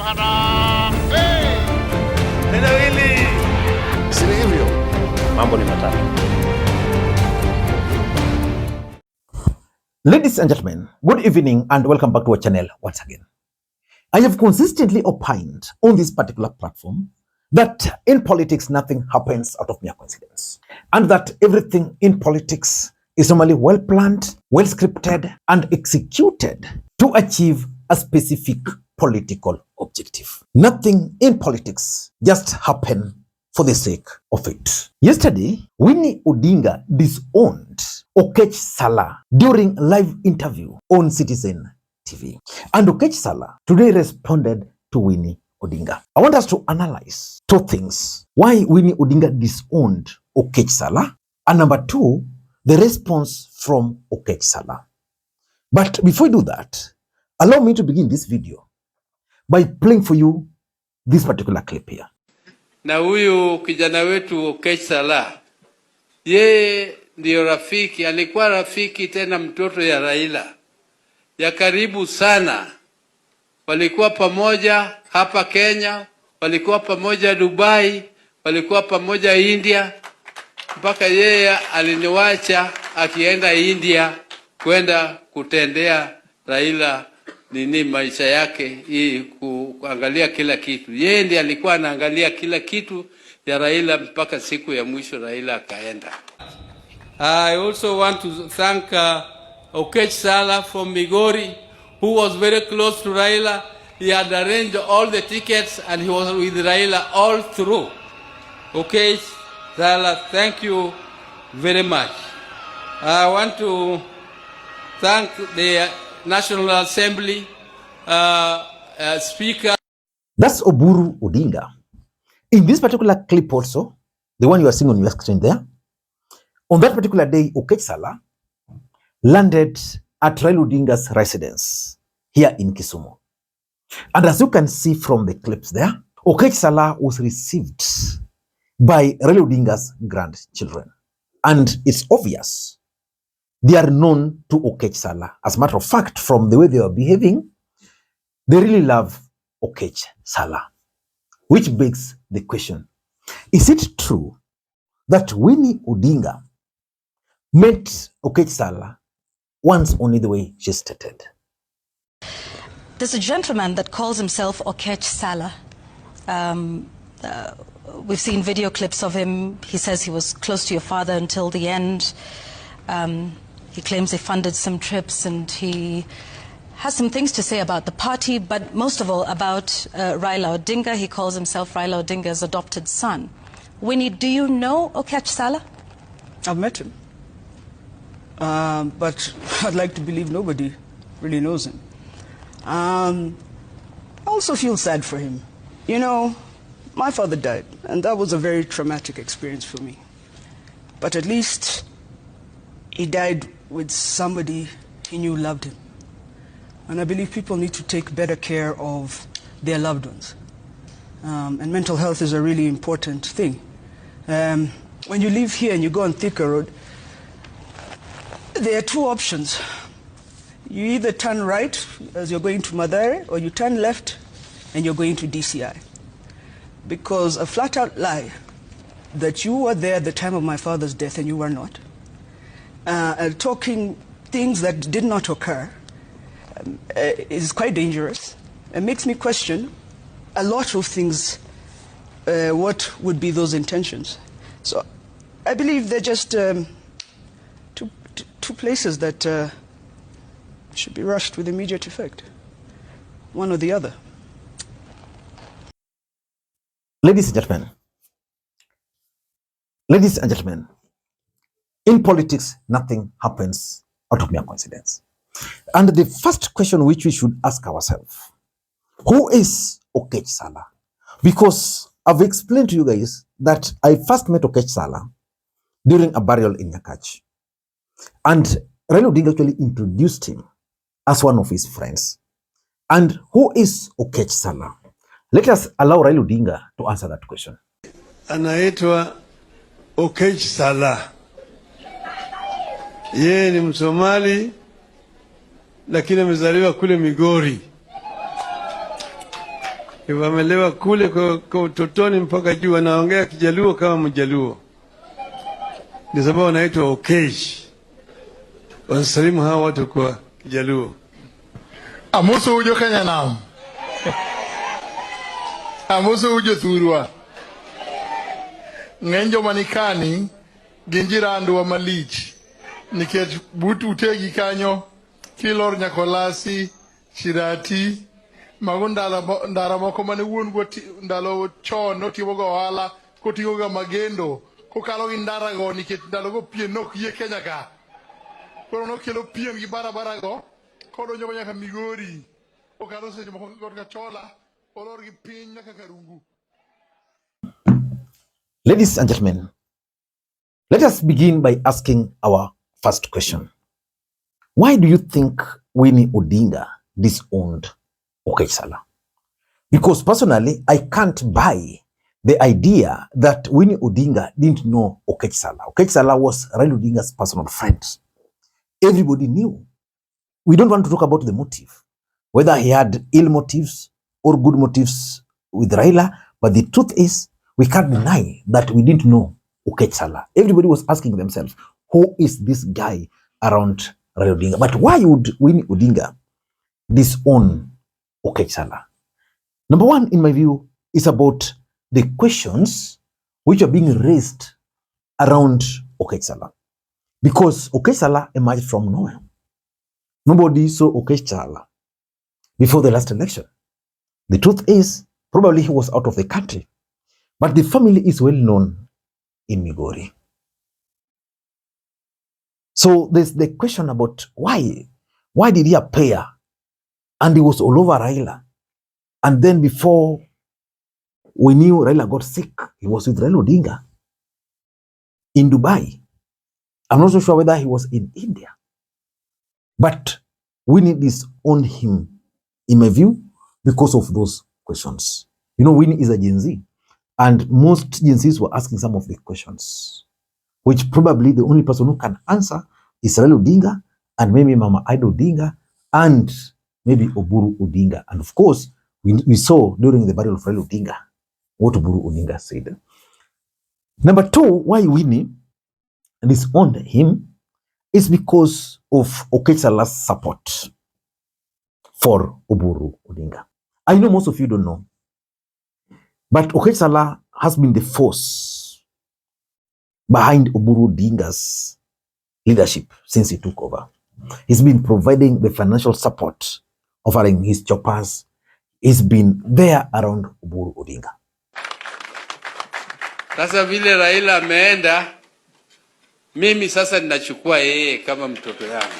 Harambee! Neno hili si hivyo. Mambo ni matatu. Ladies and gentlemen, good evening and welcome back to our channel once again. I have consistently opined on this particular platform that in politics nothing happens out of mere coincidence, and that everything in politics is normally well planned, well scripted, and executed to achieve a specific political objective. Nothing in politics just happen for the sake of it. Yesterday, Winnie Odinga disowned Oketch Salah during a live interview on Citizen TV. And Oketch Salah today responded to Winnie Odinga. I want us to analyze two things. Why Winnie Odinga disowned Oketch Salah, and number two, the response from Oketch Salah. But before I do that, allow me to begin this video by playing for you this particular clip here. Na huyu kijana wetu Oketch Salah, yeye ndio rafiki, alikuwa rafiki tena mtoto ya Raila, ya karibu sana. Walikuwa pamoja hapa Kenya, walikuwa pamoja Dubai, walikuwa pamoja India, mpaka yeye aliniwacha akienda India kwenda kutendea Raila maisha yake, hii kuangalia kila kitu. Yeye ndiye alikuwa anaangalia kila kitu ya Raila mpaka siku ya mwisho Raila akaenda. I also want to thank Oketch Salah from Migori, who was very close to Raila. He had arranged all the tickets and he was with Raila all through. Oketch Salah, thank you very much. I want to thank the National Assembly Speaker. That's Oburu Odinga. In this particular clip also, the one you are seeing on your screen there, on that particular day, Oketch Salah landed at Raila Odinga's residence here in Kisumu. And as you can see from the clips there, Oketch Salah was received by Raila Odinga's grandchildren. And it's obvious they are known to Oketch Salah. As a matter of fact, from the way they are behaving, they really love Oketch Salah. Which begs the question, is it true that Winnie Odinga met Oketch Salah once only the way she stated? There's a gentleman that calls himself Oketch Salah. We've seen video clips of him. He says he was close to your father until the end. He claims they funded some trips, and he has some things to say about the party, but most of all about Raila Odinga. He calls himself Raila Odinga's adopted son. Winnie, do you know Oketch Salah? I've met him. But I'd like to believe nobody really knows him. I also feel sad for him. You know, my father died, and that was a very traumatic experience for me. But at least he died with somebody he knew loved him. And I believe people need to take better care of their loved ones. And mental health is a really important thing. When you live here and you go on Thika Road, there are two options. You either turn right as you're going to Mathare, or you turn left and you're going to DCI. Because a flat-out lie that you were there at the time of my father's death and you were not, talking things that did not occur, is quite dangerous. It makes me question a lot of things, what would be those intentions. So I believe they're just two places that should be rushed with immediate effect, one or the other. Ladies and gentlemen, in politics, nothing happens out of mere coincidence. And the first question which we should ask ourselves, who is Oketch Salah? Because I've explained to you guys that I first met Oketch Salah during a burial in Nyakach. And Raila Odinga actually introduced him as one of his friends. And who is Oketch Salah? Let us allow Raila Odinga to answer that question. Anaitwa Oketch Salah. Yeye ni Msomali lakini amezaliwa kule Migori. wamelewa kule kwa utotoni mpaka juu, wanaongea Kijaluo kama Mjaluo, ndio sababu wanaitwa Oketch. Wasalimu hawa watu kwa Kijaluo. Amusu ujo Kenya nam. Amusu ujo thurwa. Ng'enjo manikani ginjirandu wa malich. Nikech butu utegi kanyo kilor nyakolasi Shirati mago ndara moko mane wuon go ndalo chon notimo go ohala koting'o ga magendo kokalo gi ndara go nikech ndalo go pien nok yie Kenya ka koro nokelo pien gi barabara go kodonjo nyaka Migori okalo seche moko got ka chola olor gi piny nyaka Karungu. Ladies and gentlemen, let us begin by asking our first question. Why do you think Winnie Odinga disowned Oketch Salah? Because personally, I can't buy the idea that Winnie Odinga didn't know Oketch Salah. Oketch Salah was Raila Odinga's personal friend. Everybody knew. We don't want to talk about the motive, whether he had ill motives or good motives with Raila, but the truth is, we can't deny that we didn't know Oketch Salah. Everybody was asking themselves, who is this guy around Raila Odinga? But why would Winnie Odinga disown Oketch Salah? Number one, in my view, is about the questions which are being raised around Oketch Salah. Because Oketch Salah emerged from nowhere. Nobody saw Oketch Salah before the last election. The truth is, probably he was out of the country. But the family is well known in Migori. So there's the question about why. Why did he appear? And he was all over Raila. And then before we knew Raila got sick, he was with Raila Odinga in Dubai. I'm not so sure whether he was in India. But Winnie disowned him, in my view, because of those questions. You know, Winnie is a Gen Z. And most Gen Zs were asking some of the questions, which probably the only person who can answer is Raila Odinga and maybe Mama Ida Odinga and maybe Oburu Odinga. And of course, we saw during the burial of Raila Odinga what Oburu Odinga said. Number two, why Winnie disowned him is because of Oketch Salah's support for Oburu Odinga. I know most of you don't know, but Oketch Salah has been the force behind Oburu Odinga's leadership since he took over. He's been providing the financial support, offering his choppers. He's been there around Oburu Odinga. Sasa vile Raila ameenda, mimi sasa ninachukua yeye kama mtoto yangu.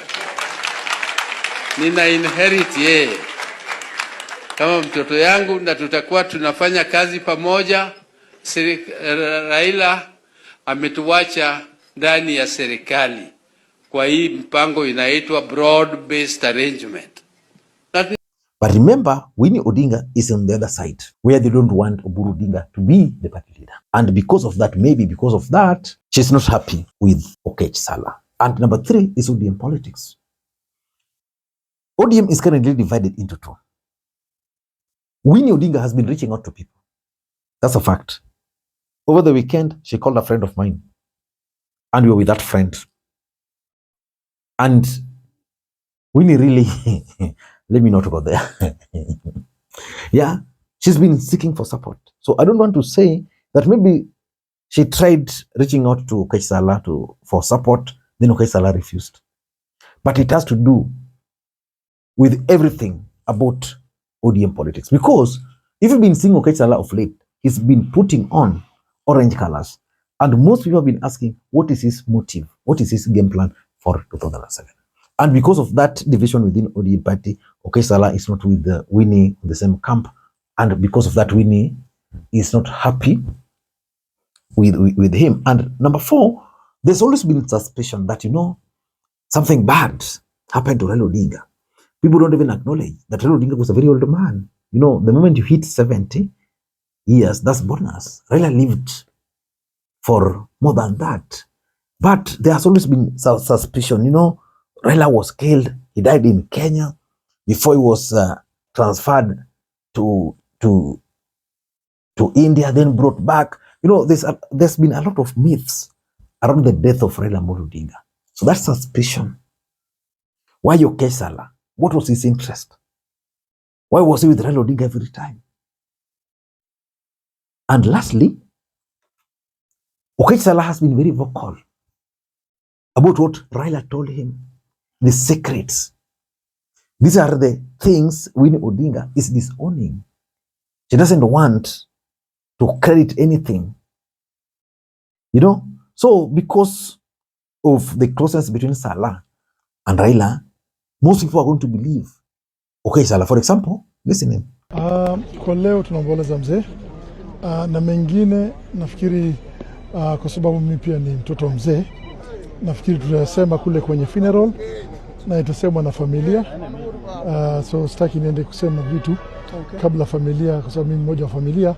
Nina inherit yeye kama mtoto yangu na tutakuwa tunafanya kazi pamoja. Raila ametuacha ndani ya serikali kwa hii mpango inaitwa broad based arrangement. But remember, Winnie Odinga is on the other side, where they don't want Oburu Odinga to be the party leader. And because of that, maybe because of that, she's not happy with Oketch Salah. And number three is ODM politics. ODM is currently divided into two. Winnie Odinga has been reaching out to people. That's a fact. Over the weekend, she called a friend of mine. And we were with that friend. And Winnie really, let me not go there. Yeah, she's been seeking for support. So I don't want to say that maybe she tried reaching out to Oketch Salah for support, then Oketch Salah refused. But it has to do with everything about ODM politics. Because if you've been seeing Oketch Salah of late, he's been putting on orange colors. And most people have been asking, what is his motive? What is his game plan for 2007? And because of that division within ODM party, Oketch Salah is not with Winnie in the same camp. And because of that, Winnie is not happy with him. And number four, there's always been suspicion that, you know, something bad happened to Raila Odinga. People don't even acknowledge that Raila Odinga was a very old man. You know, the moment you hit 70 years, that's bonus. Raila lived for more than that. But there has always been suspicion, you know, Raila was killed. He died in Kenya before he was transferred to to India, then brought back. You know, there's been a lot of myths around the death of Raila Odinga. So that's suspicion. Why Oketch Salah? What was his interest? Why was he with Raila Odinga every time? And lastly, Oketch Salah has been very vocal about what Raila told him, the secrets. These are the things Winnie Odinga is disowning. She doesn't want to credit anything. You know? So because of the closeness between Salah and Raila, most people are going to believe Oketch Salah. For example, listen. Kwa leo tunaomboleza mzee na mengine nafikiri kwa sababu mimi pia ni mtoto mzee, nafikiri tutasema kule kwenye funeral na itasemwa na familia. So sitaki niende kusema vitu kabla familia, kwa sababu mimi mmoja wa familia,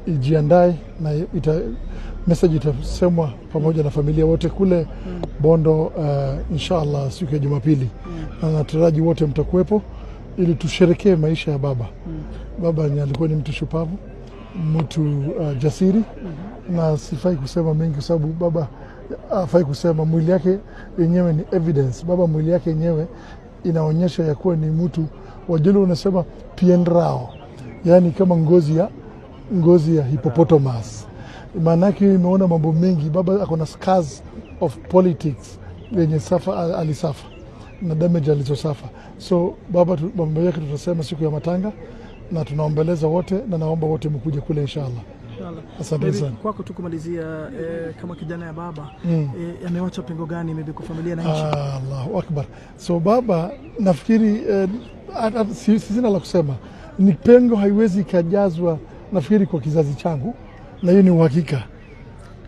ijiandae na message itasemwa pamoja na familia wote kule Bondo, inshallah siku ya Jumapili. Na nataraji wote mtakuwepo ili tusherekee maisha ya baba. Baba alikuwa ni mtu shupavu, mtu jasiri, na sifai kusema mengi kwa sababu baba afai kusema. Mwili yake yenyewe ni evidence. Baba mwili yake yenyewe inaonyesha ya kuwa ni mtu wajulu unasema pienrao, yani kama ngozi ya hippopotamus. Maana yake imeona mambo mengi. Baba akona scars of politics yenye alisafa na damage alizosafa. So baba yake tutasema siku ya matanga na tunaombeleza wote, na naomba wote mkuje kule inshallah. Asante sana. Kwako tu kumalizia, kama kijana ya baba, amewacha pengo gani maybe kwa familia na nchi? Allahu Akbar. So baba nafikiri sina la kusema. Ni pengo haiwezi kujazwa nafikiri kwa kizazi changu, na hiyo ni uhakika.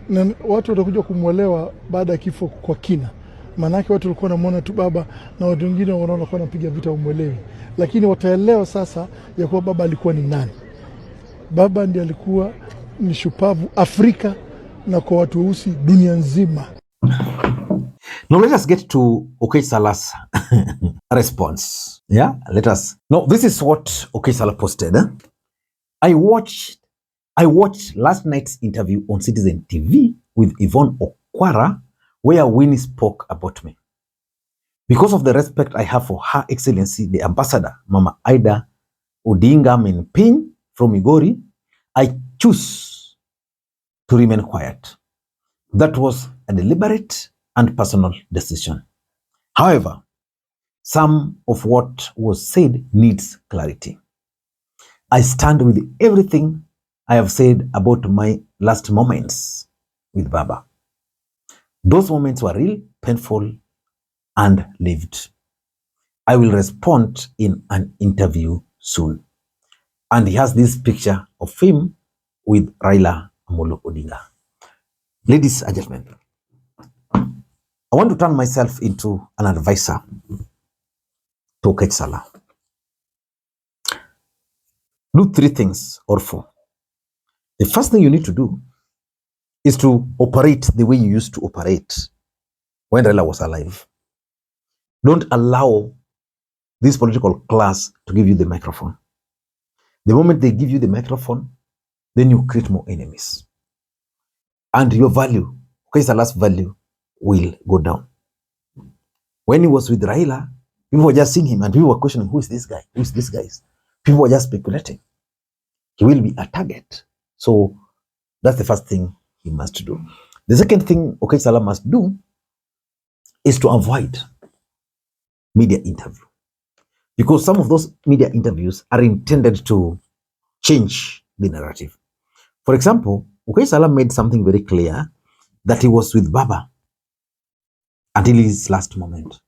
Na watu watakuja kumuelewa baada ya kifo kwa kina. Manake watu walikuwa wanamuona tu baba na watu wengine wanaona kwa anapiga vita umuelewi. Lakini wataelewa sasa ya kuwa baba alikuwa ni nani. Baba ndiye alikuwa ni shupavu Afrika na kwa watu weusi dunia nzima. Now let us get to Oketch Salah's response. Yeah, let us. No, this is what Oketch Salah posted. I watched last night's interview on Citizen TV with Yvonne Okwara, where Winnie spoke about me. Because of the respect I have for Her Excellency, the Ambassador, Mama Ida Odinga Menpiny from Migori, I choose to remain quiet. That was a deliberate and personal decision. However, some of what was said needs clarity. I stand with everything I have said about my last moments with Baba. Those moments were real, painful, and lived. I will respond in an interview soon. And he has this picture of him with Raila Odinga. Ladies and gentlemen, I want to turn myself into an advisor to Oketch Salah. Do 3 things or 4. The first thing you need to do is to operate the way you used to operate when Raila was alive. Don't allow this political class to give you the microphone. The moment they give you the microphone, then you create more enemies. And your value, Oketch Salah's value, will go down. When he was with Raila, people were just seeing him and people were questioning, who is this guy? Who is this guy? People were just speculating. He will be a target. So that's the first thing he must do. The second thing Oketch Salah must do is to avoid media interview. Because some of those media interviews are intended to change the narrative. For example, Oketch Salah made something very clear, that he was with Baba until his last moment.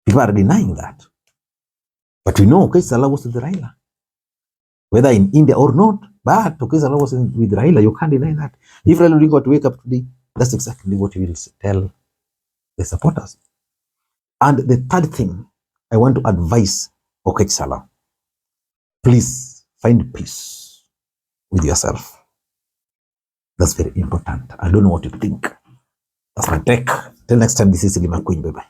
People are denying that. But we know Oketch Salah was with Raila. Whether in India or not, but Oketch Salah was with Raila, you can't deny that. If Raila Odinga got to wake up today, that's exactly what he will tell the supporters. And the third thing I want to advise Oketch Salah, please find peace with yourself. That's very important. I don't know what you think. That's my take. Till next time, this is Makwiny. Bye-bye.